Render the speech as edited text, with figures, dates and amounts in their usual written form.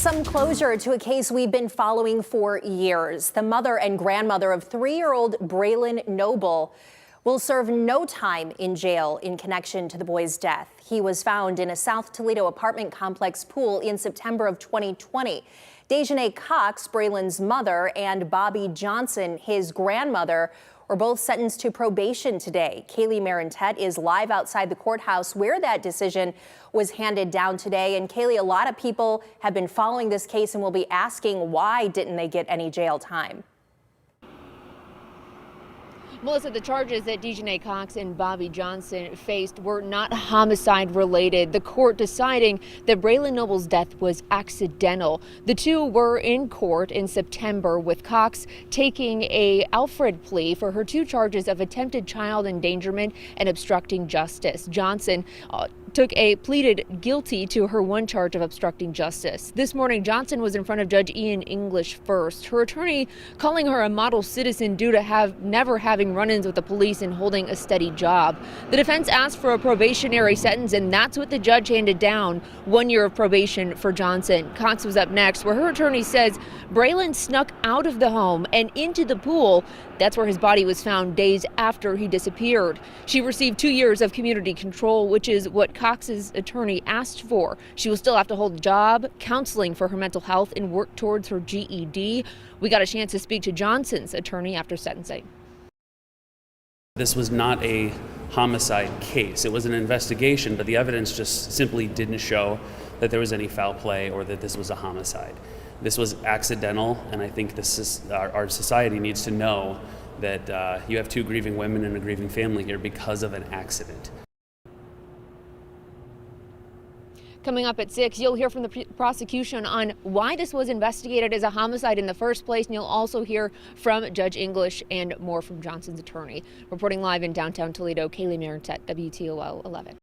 Some closure to a case we've been following for years. The mother and grandmother of 3-year-old Braylen Noble will serve no time in jail in connection to the boy's death. He was found in a South Toledo apartment complex pool in September of 2020. Dajnae Cox, Braylen's mother, and Bobbie Johnson, his grandmother, were both sentenced to probation today. Kaylee Marintet is live outside the courthouse where that decision was handed down today. And Kaylee, a lot of people have been following this case and will be asking, why didn't they get any jail time? Melissa, the charges that Dajnae Cox and Bobbie Johnson faced were not homicide related. The court deciding that Braylen Noble's death was accidental. The two were in court in September, with Cox taking a Alfred plea for her two charges of attempted child endangerment and obstructing justice. Johnson pleaded guilty to her one charge of obstructing justice. This morning, Johnson was in front of Judge Ian English first. Her attorney calling her a model citizen due to never having run-ins with the police and holding a steady job. The defense asked for a probationary sentence, and that's what the judge handed down: 1 year of probation for Johnson. Cox was up next, where her attorney says Braylen snuck out of the home and into the pool. That's where his body was found days after he disappeared. She received 2 years of community control, which is what Cox's attorney asked for. She will still have to hold a job, counseling for her mental health, and work towards her GED. We got a chance to speak to Johnson's attorney after sentencing. This was not a homicide case. It was an investigation, but the evidence just simply didn't show that there was any foul play or that this was a homicide. This was accidental, and I think our society needs to know that you have two grieving women and a grieving family here because of an accident. Coming up at 6, you'll hear from the prosecution on why this was investigated as a homicide in the first place, and you'll also hear from Judge English and more from Johnson's attorney. Reporting live in downtown Toledo, Kaylee Marintet, WTOL 11.